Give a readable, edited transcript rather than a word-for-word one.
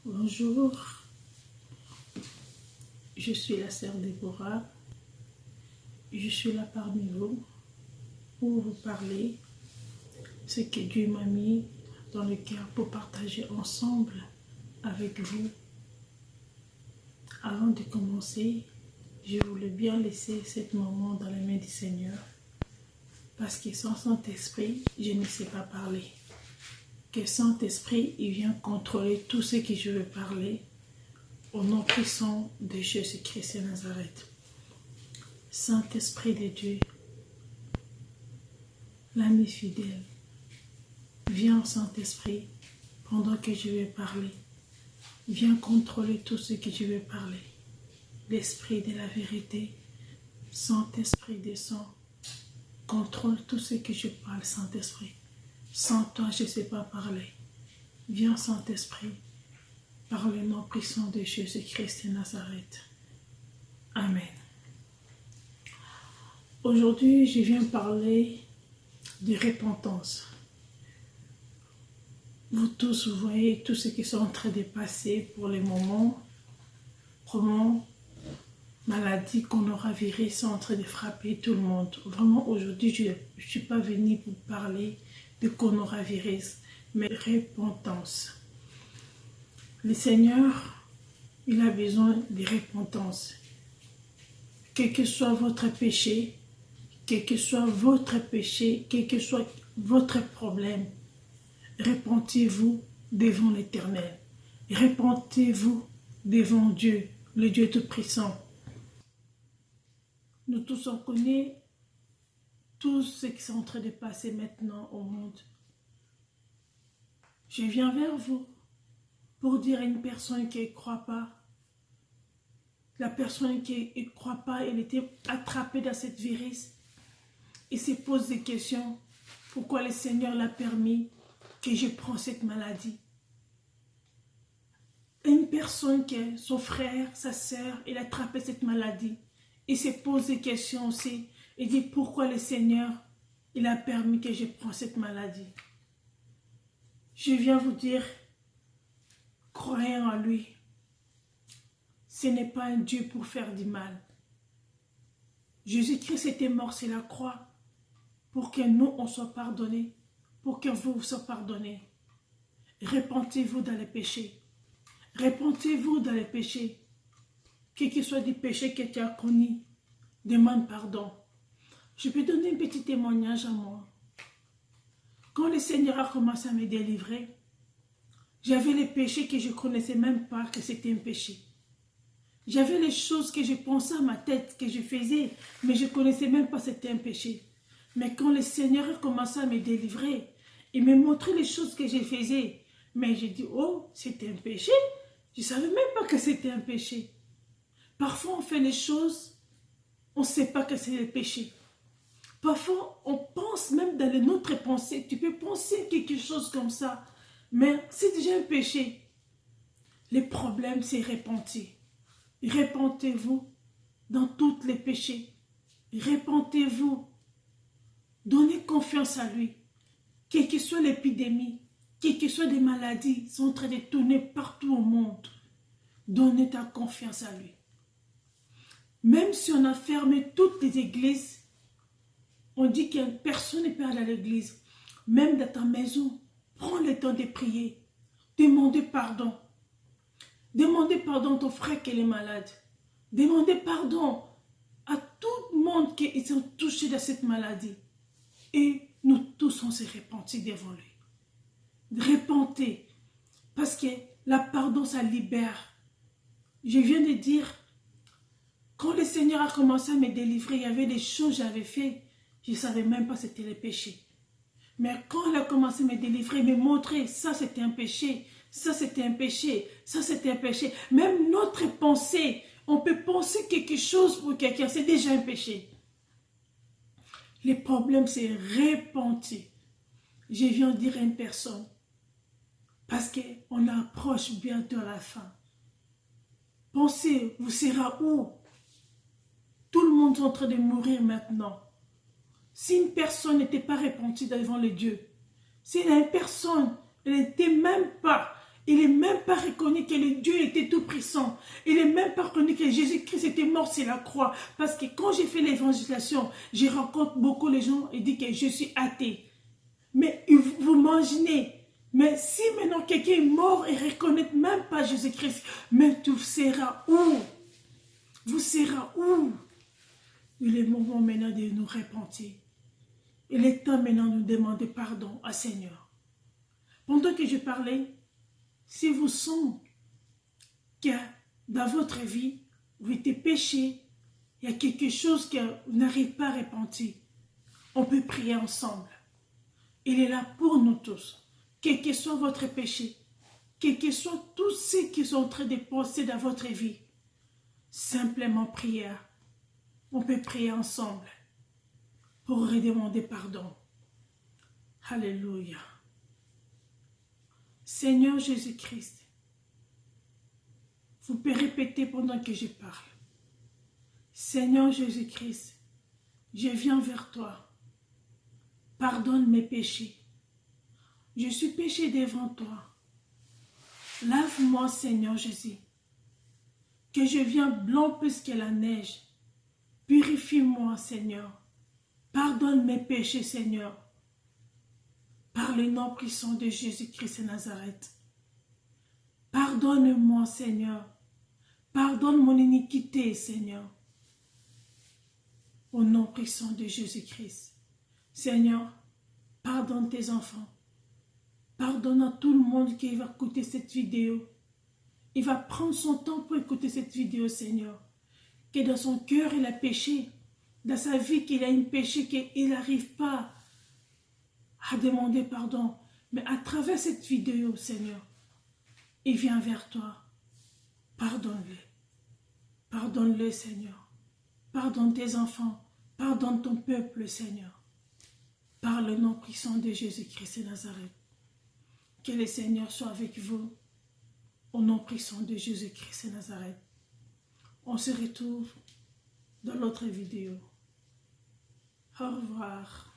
Bonjour, je suis la sœur Déborah. Je suis là parmi vous pour vous parler ce que Dieu m'a mis dans le cœur pour partager ensemble avec vous. Avant de commencer, je voulais bien laisser ce moment dans les mains du Seigneur parce que sans Saint-Esprit, je ne sais pas parler. Que Saint-Esprit, il vient contrôler tout ce que je veux parler au nom puissant de Jésus-Christ de Nazareth. Saint-Esprit de Dieu, l'ami fidèle, viens Saint-Esprit pendant que je vais parler. Viens contrôler tout ce que je vais parler. L'Esprit de la vérité, Saint-Esprit descend, contrôle tout ce que je parle, Saint-Esprit. Sans toi, je ne sais pas parler. Viens, Saint-Esprit, par le nom puissant de Jésus-Christ de Nazareth. Amen. Aujourd'hui, je viens parler de repentance. Vous tous, vous voyez tout ce qui est en train de passer pour le moment. Comment maladie, coronavirus sont en train de frapper tout le monde. Vraiment, aujourd'hui, je ne suis pas venue pour parler de coronavirus, mais de repentance. Le Seigneur, il a besoin de repentance. Quel que soit votre péché, quel que soit votre péché, quel que soit votre problème, repentez-vous devant l'Éternel. Repentez-vous devant Dieu, le Dieu Tout-Puissant. Nous tous on connaît tout ce qui est en train de passer maintenant au monde. Je viens vers vous pour dire à une personne qui ne croit pas, la personne qui ne croit pas, elle était attrapée dans cette virus et se pose des questions. Pourquoi le Seigneur l'a permis que je prenne cette maladie? Une personne qui est son frère, sa sœur, elle a attrapé cette maladie. Il se pose des questions aussi. Il dit pourquoi le Seigneur il a permis que je prenne cette maladie. Je viens vous dire, croyez en lui. Ce n'est pas un Dieu pour faire du mal. Jésus-Christ était mort sur la croix pour que nous on soit pardonnés, pour que vous soyez pardonnés. Repentez-vous dans les péchés. Repentez-vous dans les péchés. Quel que soit du péché que tu as connu, demande pardon. Je peux donner un petit témoignage à moi. Quand le Seigneur a commencé à me délivrer, j'avais les péchés que je ne connaissais même pas que c'était un péché. J'avais les choses que je pensais à ma tête, que je faisais, mais je ne connaissais même pas que c'était un péché. Mais quand le Seigneur a commencé à me délivrer, il m'a montré les choses que je faisais. Mais j'ai dit, oh, c'était un péché. Je ne savais même pas que c'était un péché. Parfois, on fait les choses, on ne sait pas que c'est le péché. Parfois, on pense même dans notre pensée. Tu peux penser quelque chose comme ça, mais c'est déjà un péché. Le problème, c'est repentir. Repentez-vous dans tous les péchés. Repentez-vous. Donnez confiance à lui. Quelle que soit l'épidémie, quelles que soient des maladies, sont en train de tourner partout au monde. Donnez ta confiance à lui. Même si on a fermé toutes les églises, on dit que personne ne peut aller à l'église. Même dans ta maison, prends le temps de prier. Demandez pardon. Demandez pardon à ton frère qui est malade. Demandez pardon à tout le monde qui est touché de cette maladie. Et nous tous, on s'est repentis devant lui. Repentez. Parce que la pardon, ça libère. Je viens de dire, quand le Seigneur a commencé à me délivrer, il y avait des choses que j'avais faites. Je ne savais même pas que c'était le péché. Mais quand il a commencé à me délivrer, il m'a montré, ça c'était un péché, ça c'était un péché, ça c'était un péché. Même notre pensée, on peut penser quelque chose pour quelqu'un, c'est déjà un péché. Le problème c'est repentir. Je viens de dire à une personne, parce qu'on approche bientôt à la fin. Pensez, vous serez où? Tout le monde est en train de mourir maintenant. Si une personne n'était pas repentie devant le Dieu, si une personne n'était même pas, Il n'est même pas reconnu que le Dieu était tout puissant. Il n'est même pas reconnu que Jésus-Christ était mort sur la croix. Parce que quand j'ai fait l'évangélisation, je rencontre beaucoup les gens et dis que je suis athée. Mais vous m'imaginez. Mais si maintenant quelqu'un est mort et ne reconnaît même pas Jésus-Christ, mais tu seras où? Vous serez où? Il est moment maintenant de nous repentir. Il est temps maintenant de nous demander pardon à Seigneur. Pendant que je parlais, si vous sentez que dans votre vie, vous êtes péché, il y a quelque chose que vous n'arrivez pas à repentir, on peut prier ensemble. Il est là pour nous tous. Quel que soit votre péché, quel que soit tous ceux qui sont en train de passer dans votre vie, simplement prière. On peut prier ensemble pour redemander pardon. Alléluia. Seigneur Jésus-Christ, vous pouvez répéter pendant que je parle. Seigneur Jésus-Christ, je viens vers toi. Pardonne mes péchés. Je suis péché devant toi. Lave-moi, Seigneur Jésus. Que je viens blanc plus que la neige. Purifie-moi, Seigneur. Pardonne mes péchés, Seigneur. Par le nom puissant de Jésus-Christ de Nazareth. Pardonne-moi, Seigneur. Pardonne mon iniquité, Seigneur. Au nom puissant de Jésus-Christ. Seigneur, pardonne tes enfants. Pardonne à tout le monde qui va écouter cette vidéo. Il va prendre son temps pour écouter cette vidéo, Seigneur. Que dans son cœur, il a péché. Dans sa vie, qu'il a un péché qu'il n'arrive pas à demander pardon. Mais à travers cette vidéo, Seigneur, il vient vers toi. Pardonne-le. Pardonne-le, Seigneur. Pardonne tes enfants. Pardonne ton peuple, Seigneur. Par le nom puissant de Jésus-Christ de Nazareth. Que le Seigneur soit avec vous. Au nom puissant de Jésus-Christ de Nazareth. On se retrouve dans l'autre vidéo. Au revoir.